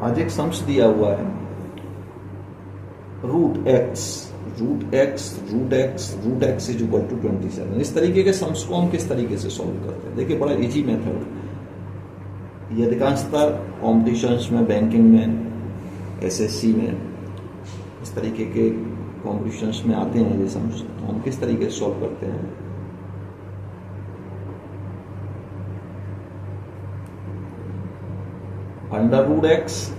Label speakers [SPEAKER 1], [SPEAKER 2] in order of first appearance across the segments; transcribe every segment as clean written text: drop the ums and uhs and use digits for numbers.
[SPEAKER 1] आज एक सम्स दिया हुआ है root x is equal to 27। इस तरीके के सम्स को हम किस तरीके से सॉल्व करते हैं? देखिए बड़ा इजी मेथड। ये अधिकांशतः कॉम्पिटिशन्स में, बैंकिंग में, एसएससी में इस तरीके के कॉम्पिटिशन्स में आते हैं ये सम्स। तो हम किस तरीके से सॉल्व करते हैं? Under root x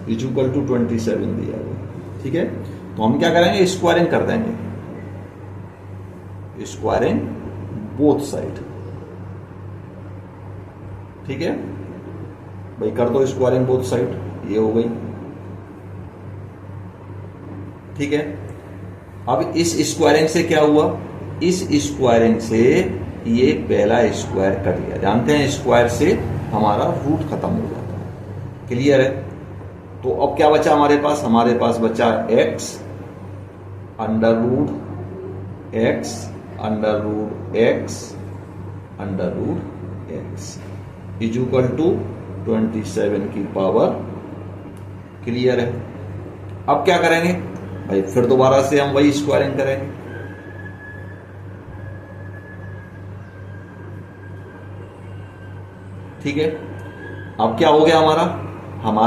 [SPEAKER 1] is equal to 27 दिया हुआ। ठीक है, तो हम क्या करेंगे? स्क्वायरिंग कर देंगे, स्क्वायरिंग बोथ साइड। ठीक है भाई, कर दो स्क्वायरिंग बोथ साइड, ये हो गई। ठीक है, अब इस स्क्वायरिंग से क्या हुआ? इस स्क्वायरिंग से ये पहला स्क्वायर कट गया। जानते हैं स्क्वायर से हमारा रूट खत्म हो जाता है। क्लियर है? तो अब क्या बचा हमारे पास? हमारे पास बचा x under root x is equal to 27 की पावर। क्लियर है? अब क्या करेंगे भाई? फिर दोबारा से हम वही स्क्वायरिंग करेंगे। ठीक है, अब क्या हो गया हमारा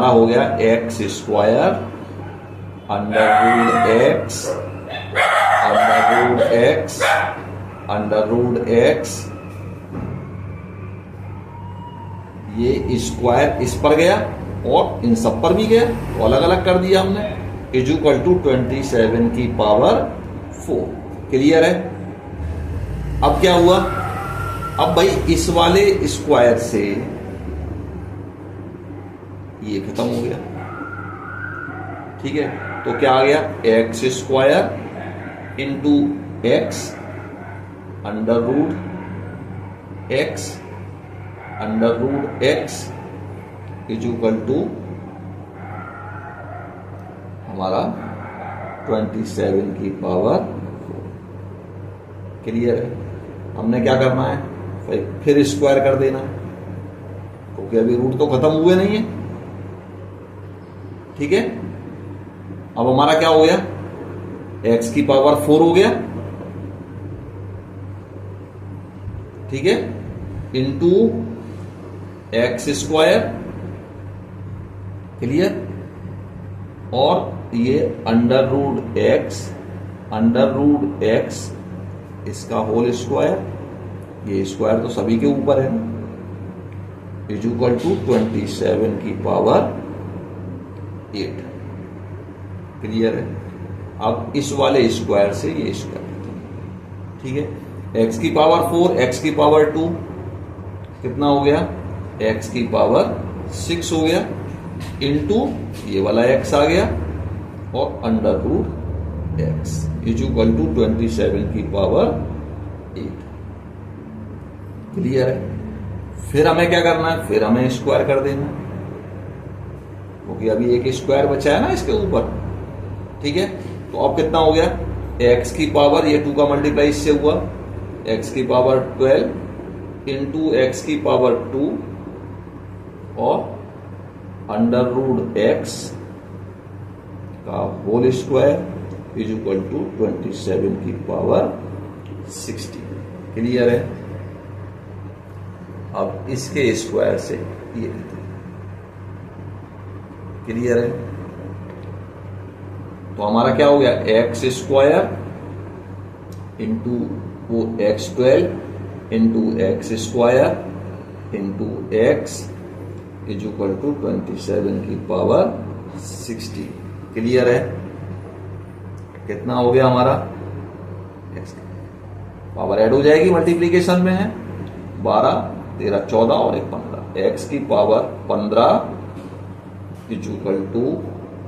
[SPEAKER 1] हो गया x square under root x. ये स्क्वायर इस पर गया और इन सब पर भी गया, तो अलग अलग कर दिया हमने। इज इक्वल टू 27 की पावर 4। क्लियर है? अब क्या हुआ? अब भाई इस वाले स्क्वायर से ये खत्म हो गया। ठीक है, तो क्या आ गया? X square into x under root x is equal to हमारा 27 की पावर 4। क्लियर है? हमने क्या करना है? फिर स्क्वायर कर देना, क्योंकि अभी रूट तो खत्म हुए नहीं है। ठीक है, अब हमारा क्या हो गया? x की पावर 4 हो गया। ठीक है, इंटू एक्स स्क्वायर। क्लियर? और ये अंडर रूट एक्स इसका होल स्क्वायर, ये स्क्वायर तो सभी के ऊपर है, इज इक्वल टू 27 की पावर 8। क्लियर है? अब इस वाले स्क्वायर से ये स्क्वायर। ठीक है, x की पावर 4, x की पावर 2 कितना हो गया? x की पावर 6 हो गया, इंटू ये वाला x आ गया और under root x is equal to 27 की पावर 8। क्लियर है? फिर हमें क्या करना है? फिर हमें स्क्वायर कर देना, क्योंकि अभी एक स्क्वायर बचा है ना इसके ऊपर। ठीक है, तो अब कितना हो गया? x की पावर, ये 2 का मल्टीप्लाई इससे हुआ, x की पावर 12 इंटू एक्स की पावर 2 और अंडर रूट x का whole square is equal to 27 की पावर 60। क्लियर है? अब इसके स्क्वायर से ये लेते हैं। क्लियर है? तो हमारा क्या हो गया? एक्स स्क्वायर इंटू वो x12 into x square into x is equal to 27 की पावर 60। क्लियर है? कितना हो गया हमारा? पावर ऐड हो जाएगी, मल्टीप्लीकेशन में है। 12, 13, 14 और 1 15। एक्स की पावर 15 इज इक्वल टू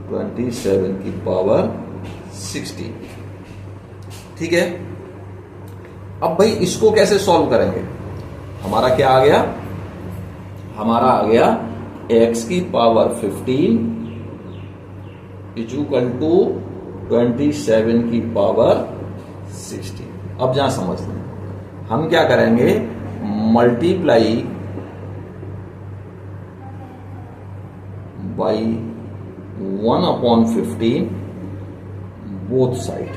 [SPEAKER 1] 27 की पावर 60। ठीक है, अब भाई इसको कैसे सॉल्व करेंगे? हमारा क्या आ गया? हमारा आ गया x की पावर 15 इज इक्वल टू 27 की पावर 60। अब जहां समझ लें, हम क्या करेंगे, मल्टीप्लाई बाई 1/15 बोथ साइड।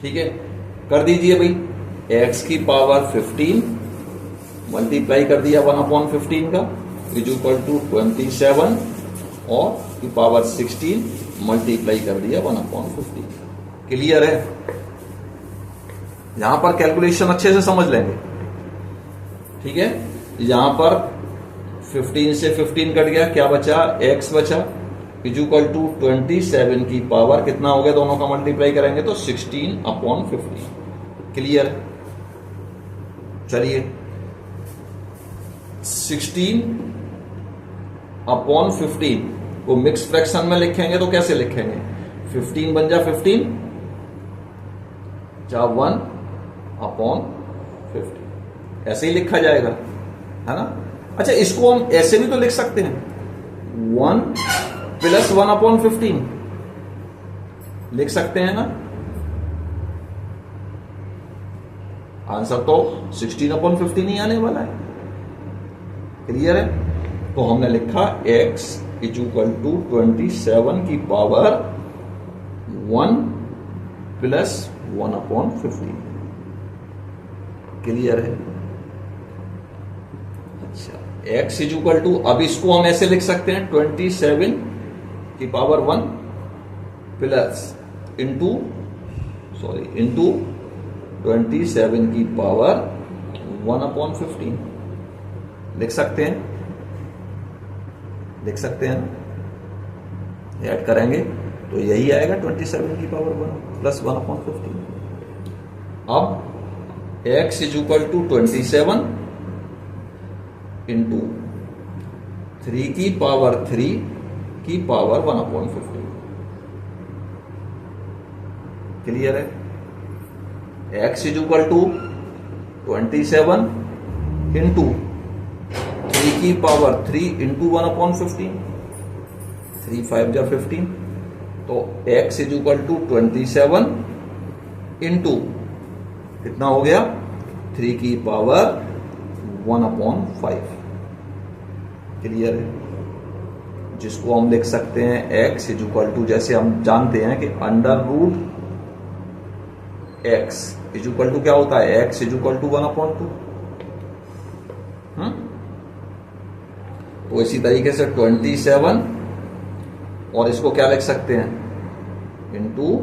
[SPEAKER 1] ठीक है, कर दीजिए भाई। x की पावर 15 मल्टीप्लाई कर दिया 1/15 का इज इक्वल टू 27 और की पावर 16 मल्टीप्लाई कर दिया 1/15। क्लियर है? यहां पर कैलकुलेशन अच्छे से समझ लेंगे। ठीक है, यहां पर 15 से 15 कट गया, क्या बचा, x बचा इज इक्वल टू 27 की पावर कितना हो गया, दोनों का मल्टीप्लाई करेंगे तो 16/15। क्लियर? चलिए 16/15 को मिक्स फ्रैक्शन में लिखेंगे तो कैसे लिखेंगे, 15 बन जा 15 जा 1/15, ऐसे ही लिखा जाएगा, है ना। अच्छा, इसको हम ऐसे भी तो लिख सकते हैं, 1 + 1/15 लिख सकते हैं ना। आंसर तो 16/15 ही आने वाला है। क्लियर है? तो हमने लिखा x इज इक्वल टू 27 की पावर 1 + 1/15। क्लियर है? अच्छा, x इज इक्वल टू, अब इसको हम ऐसे लिख सकते हैं 27 की पावर 1 प्लस इंटू 27 की पावर 1/15 लिख सकते हैं, ऐड करेंगे तो यही आएगा 27 की पावर 1 प्लस 1/15। अब x is equal to 27 into 3 की पावर 3 की पावर 1/15। क्लियर है? x is equal to 27 into 3 की पावर 3 इंटू 1/15, 3 5 जा 15, तो x is equal to 27 into कितना हो गया, 3 की पावर 1/5। क्लियर है? जिसको हम लिख सकते हैं x इज इक्वल टू, जैसे हम जानते हैं कि √x इज इक्वल टू क्या होता है, x इज इक्वल टू 1/2। तो इसी तरीके से 27 और इसको क्या लिख सकते हैं, इंटू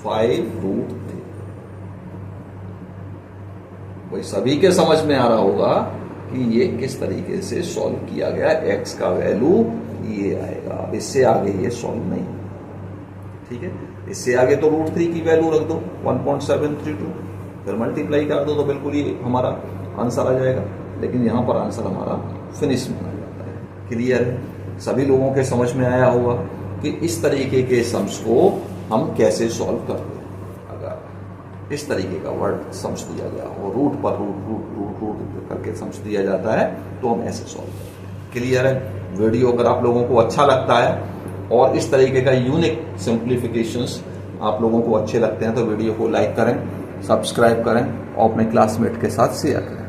[SPEAKER 1] 5√3। वही सभी के समझ में आ रहा होगा कि ये किस तरीके से सॉल्व किया गया, x का वैल्यू ये आएगा। अब इससे आगे ये सॉल्व नहीं, ठीक है। इससे आगे तो √3 की वैल्यू रख दो 1.732, फिर मल्टीप्लाई कर दो तो बिल्कुल ही हमारा आंसर आ जाएगा। लेकिन यहां पर आंसर हमारा फिनिश में आ जाता है। क्लियर है? सभी लोगों के समझ में आया होगा कि इस तरीके के सम्स को हम कैसे सॉल्व करते हैं। अगर इस तरीके का वर्ड सम्स दिया गया हो, रूट पर रूट करके सम्स दिया जाता है, तो हम ऐसे सॉल्व करते हैं। क्लियर है? वीडियो अगर आप लोगों को अच्छा लगता है और इस तरीके का यूनिक सिंप्लीफिकेशंस आप लोगों को अच्छे लगते हैं तो वीडियो को लाइक करें, सब्सक्राइब करें और अपने क्लासमेट के साथ शेयर करें।